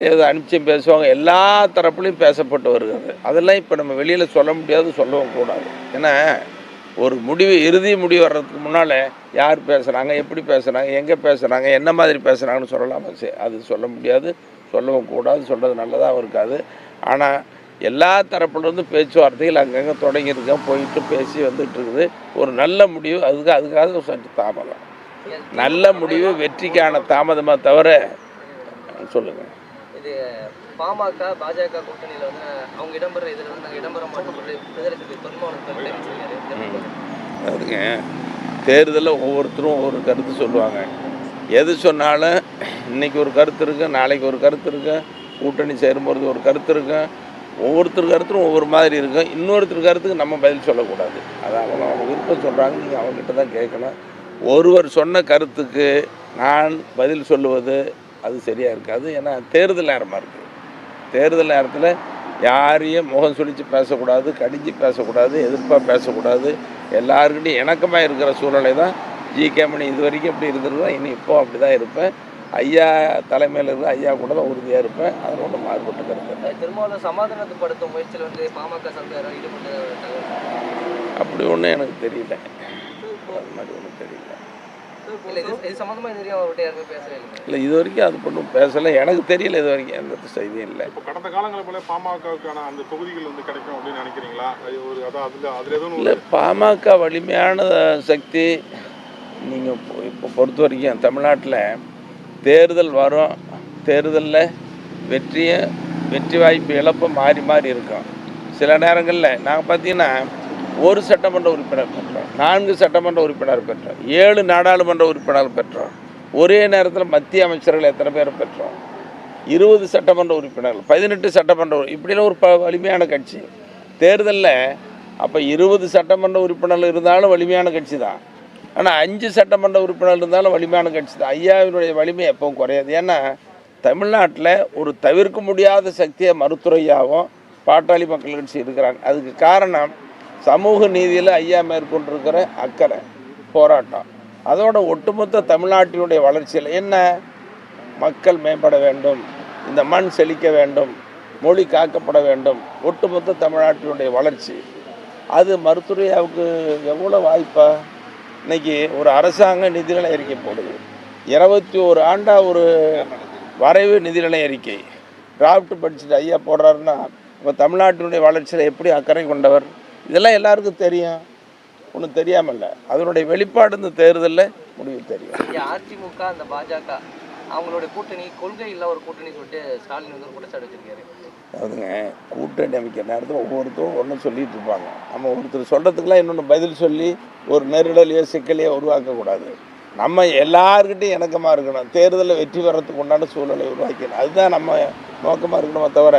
ஏதோ அனுப்பிச்சு பேசுவாங்க. எல்லா தரப்புலையும் பேசப்பட்டு வருகிறது. அதெல்லாம் இப்போ நம்ம வெளியில் சொல்ல முடியாது, சொல்லவும் கூடாது. ஏன்னா ஒரு முடிவு, இறுதி முடிவு வர்றதுக்கு முன்னால் யார் பேசுகிறாங்க, எப்படி பேசுகிறாங்க, எங்கே பேசுகிறாங்க, என்ன மாதிரி பேசுகிறாங்கன்னு சொல்லலாமா? அது சொல்ல முடியாது, சொல்லவும் கூடாது, சொல்கிறது நல்லதாகவும் இருக்காது. ஆனால் எல்லா தரப்புலேருந்து பேச்சுவார்த்தைகள் அங்கங்கே தொடங்கியிருக்க, போயிட்டு பேசி வந்துட்டு இருக்குது. ஒரு நல்ல முடிவு அதுக்காக சற்று தாமதம். நல்ல முடிவு வெற்றிக்கான தாமதமாக தவிர சொல்லுங்கள். இது பாமக பாஜக கூட்டணியில் வந்து அவங்க இடம்பெற இதில் வந்து நாங்கள் இடம்பெற மாட்டோம் அதுங்க தேர்தலில் ஒவ்வொருத்தரும் ஒவ்வொரு கருத்து சொல்லுவாங்க. எது சொன்னாலும் இன்றைக்கி ஒரு கருத்து இருக்குது, நாளைக்கு ஒரு கருத்து இருக்குது, கூட்டணி சேரும்போது ஒரு கருத்து இருக்கும். ஒவ்வொருத்தர் கருத்தும் ஒவ்வொரு மாதிரி இருக்கும். இன்னொருத்தர் கருத்துக்கு நம்ம பதில் சொல்லக்கூடாது. அதை அவங்க விருப்பம் சொல்கிறாங்க, நீங்கள் அவங்ககிட்ட தான் கேட்கணும். ஒருவர் சொன்ன கருத்துக்கு நான் பதில் சொல்லுவது அது சரியாக இருக்காது. ஏன்னா தேர்தல் நேரமாக இருக்குது. தேர்தல் நேரத்தில் யாரையும் முகம் சுழித்து பேசக்கூடாது, கடிஞ்சு பேசக்கூடாது, எதிர்ப்பாக பேசக்கூடாது. எல்லாருக்கிட்டையும் இணக்கமாக இருக்கிற சூழ்நிலை தான் ஜி.கே. மணி இது வரைக்கும் எப்படி இருந்திருக்கோம், இனி இப்போ அப்படி தான் இருப்பேன். ஐயா தலைமையில் இருக்கிற ஐயா கூட தான் உறுதியாக இருப்பேன். அதில் ஒன்றும் மாறுபட்டு கருத்து. திருமாவளவன் சமாதானப்படுத்தும் முயற்சியில் வந்து பாமக சார்ந்த ஈடுபட்டு அப்படி ஒன்றும் எனக்கு தெரியல. அது மாதிரி ஒன்றும் தெரியல. இல்லை, இது வரைக்கும் அது ஒன்றும் பேசலை, எனக்கு தெரியல. இது வரைக்கும் எந்த செய்தியும் இல்லை. இப்போ கடந்த காலங்களை போல பாமகவுக்கான அந்த தொகுதிகள் வந்து கிடைக்கும் அப்படின்னு நினைக்கிறீங்களா? அதில் எதுவும் இல்லை, பாமக வலிமையான சக்தி. நீங்கள் இப்போ பொறுத்த வரைக்கும் தமிழ்நாட்டில் தேர்தல் வரும், தேர்தலில் வெற்றி வாய்ப்பு இழப்பு மாறி மாறி இருக்கும். சில நேரங்களில் நாங்கள் பார்த்தீங்கன்னா ஒரு சட்டமன்ற உறுப்பினர் பெற்றோம், 4 சட்டமன்ற உறுப்பினர் பெற்றோம், 7 நாடாளுமன்ற உறுப்பினர் பெற்றோம். ஒரே நேரத்தில் மத்திய அமைச்சர்கள் எத்தனை பேர் பெற்றோம்? 20 சட்டமன்ற உறுப்பினர்கள், 18 சட்டமன்ற, இப்படிலாம் ஒரு வலிமையான கட்சி. தேர்தலில் அப்போ 20 சட்டமன்ற உறுப்பினர்கள் இருந்தாலும் வலிமையான கட்சி தான். ஆனால் 5 சட்டமன்ற உறுப்பினர்கள் இருந்தாலும் வலிமையான கட்சி தான். ஐயாவினுடைய வலிமை எப்பவும் குறையாது. ஏன்னா தமிழ்நாட்டில் ஒரு தவிர்க்க முடியாத சக்தியை மருத்துவரையாகவும் பாட்டாளி மக்கள் கட்சி இருக்கிறாங்க. அதுக்கு காரணம் சமூக நீதியில் ஐயா மேற்கொண்டிருக்கிற அக்கறை, போராட்டம். அதோட ஒட்டுமொத்த தமிழ்நாட்டினுடைய வளர்ச்சியில் என்ன, மக்கள் மேம்பட வேண்டும், இந்த மண் செழிக்க வேண்டும், மொழி காக்கப்பட வேண்டும், ஒட்டுமொத்த தமிழ்நாட்டினுடைய வளர்ச்சி. அது மருத்துவரையாவுக்கு எவ்வளோ வாய்ப்பா? இன்றைக்கி ஒரு அரசாங்க நிதிநிலை அறிக்கை போடுது. 21 ஆண்டாக ஒரு வரைவு நிதிநிலை அறிக்கை டிராஃப்ட் படிச்சுட்டு ஐயா போடுறாருன்னா இப்போ தமிழ்நாட்டினுடைய வளர்ச்சியில் எப்படி அக்கறை கொண்டவர்? இதெல்லாம் எல்லாருக்கும் தெரியும், ஒன்றும் தெரியாமல் இல்லை. அதனுடைய வெளிப்பாடு இந்த தேர்தலில் முடிவு தெரியும். அதிமுக அந்த பாஜக அவங்களுடைய கூட்டணி கொள்கை இல்லை ஒரு கூட்டணி சொல்லிட்டு ஸ்டாலின் வந்து குற்றச்சாட்டு வச்சிருக்காரு. அதுங்க கூட்டணி அமைக்கிற நேரத்தில் ஒவ்வொருத்தரும் ஒன்றும் சொல்லிட்டு இருப்பாங்க. நம்ம ஒருத்தர் சொல்கிறதுக்கெல்லாம் இன்னொன்று பதில் சொல்லி ஒரு நெருடலையோ சிக்கலையோ உருவாக்கக்கூடாது. நம்ம எல்லாருக்கிட்டையும் இணக்கமாக இருக்கணும். தேர்தலில் வெற்றி பெறத்துக்கு உண்டான சூழலை உருவாக்கணும். அதுதான் நம்ம நோக்கமாக இருக்கணுமே தவிர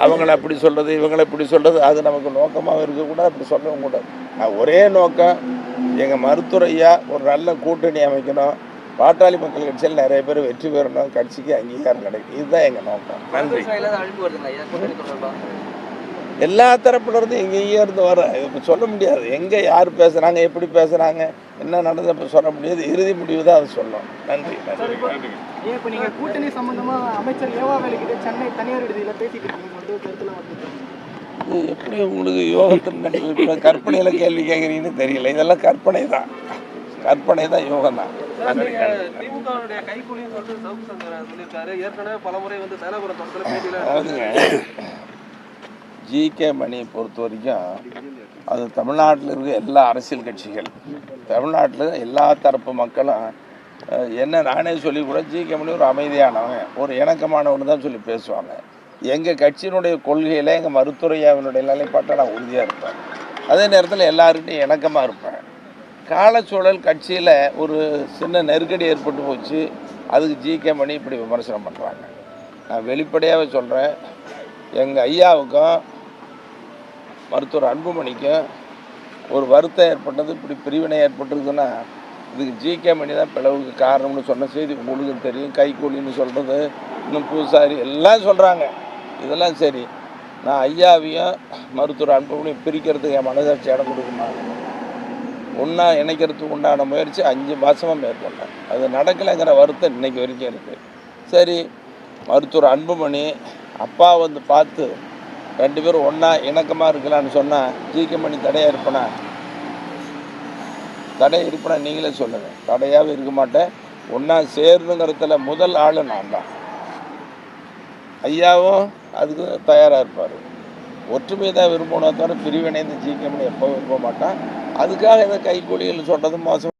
அவங்கள அப்படி சொல்கிறது இவங்களை இப்படி சொல்கிறது அது நமக்கு நோக்கமாக இருக்கக்கூடாது, அப்படி சொல்லவும் கூடாது. ஒரே நோக்கம், எங்கள் மருத்துவரையா ஒரு நல்ல கூட்டணி அமைக்கணும், பாட்டாளி மக்கள் கட்சியில் நிறைய பேர் வெற்றி பெறணும், கட்சிக்கு அங்கீகாரம் கிடைக்கும். இதுதான் எங்கள் நோக்கம். நன்றி. எல்லா தரப்புலேருந்து எங்கேயும் இருந்து வர இப்போ சொல்ல முடியாது. எங்கே யார் பேசுகிறாங்க, எப்படி பேசுகிறாங்க, என்ன நடந்தது இப்போ சொல்ல முடியாது. இறுதி முடிவு தான் அது சொல்லணும். நன்றி. நன்றி. இப்போ நீங்கள் கூட்டணி சம்பந்தமாக அமைச்சர் ஏவாவேலுக்கிட்ட சென்னை தனியார் விடுதியில் பேசிக்கிட்டு இருக்கீங்க, இது எப்படி உங்களுக்கு யோகத்தின் கற்பனையில் கேள்வி கேட்குறீங்கன்னு தெரியல. இதெல்லாம் கற்பனை தான், கற்பனை தான், யோகம் தான். அதாவதுங்க ஜி.கே. மணியை பொறுத்த வரைக்கும் அது தமிழ்நாட்டில் இருக்க எல்லா அரசியல் கட்சிகள், தமிழ்நாட்டில் எல்லா தரப்பு மக்களும் என்ன நானே சொல்லி கூட ஜி.கே. மணி ஒரு அமைதியானவன், ஒரு இணக்கமானவன் தான் சொல்லி பேசுவாங்க. எங்கள் கட்சியினுடைய கொள்கையில் எங்கள் மருத்துவரையாவினுடைய நிலைப்பாட்டை நான் உறுதியாக இருப்பேன். அதே நேரத்தில் எல்லாருக்கிட்டையும் இணக்கமாக இருப்பேன். காலச்சூழல் கட்சியில் ஒரு சின்ன நெருக்கடி ஏற்பட்டு போச்சு, அதுக்கு ஜி.கே. மணி இப்படி விமர்சனம் பண்ணுறாங்க. நான் வெளிப்படையாகவே சொல்கிறேன், எங்கள் ஐயாவுக்கும் மருத்துவர் அன்புமணிக்கும் ஒரு வருத்தம் ஏற்பட்டது, இப்படி பிரிவினை ஏற்பட்டிருக்குன்னா இதுக்கு ஜி.கே. மணி தான் பிளவுக்கு காரணம்னு சொன்ன செய்தி உங்களுக்கு தெரியும். கைக்கூலின்னு சொல்கிறது, இன்னும் பூசாரி எல்லாம் சொல்கிறாங்க. இதெல்லாம் சரி, நான் ஐயாவையும் மருத்துவர் அன்புமணியும் பிரிக்கிறதுக்கு என் மனசாட்சி இடம் கொடுக்குமா? ஒன்றா இணைக்கிறதுக்கு உண்டான முயற்சி 5 மாதமாக மேற்கொண்டேன். அது நடக்கலைங்கிற வருத்தம் இன்றைக்கி வரைக்கும் இருக்குது. சரி, மருத்துவர் அன்புமணி அப்பா வந்து பார்த்து 2 பேரும் ஒன்றா இணக்கமாக இருக்கலான்னு சொன்னால் ஜிகேமணி தடையாக இருப்பனா? தடை இருப்பனா நீங்களே சொல்லுங்கள். தடையாகவே இருக்க மாட்டேன். ஒன்றா சேருங்கிறதுல முதல் ஆள் நான் தான். ஐயாவும் அதுக்கு தயாராக இருப்பார். ஒற்றுமை தான் விரும்பணும், தவிர பிரிவினை இந்த ஜிகேமணி எப்போ விரும்ப மாட்டான். அதுக்காக இந்த கைக்கூலிகள் சொல்கிறது மோசம்.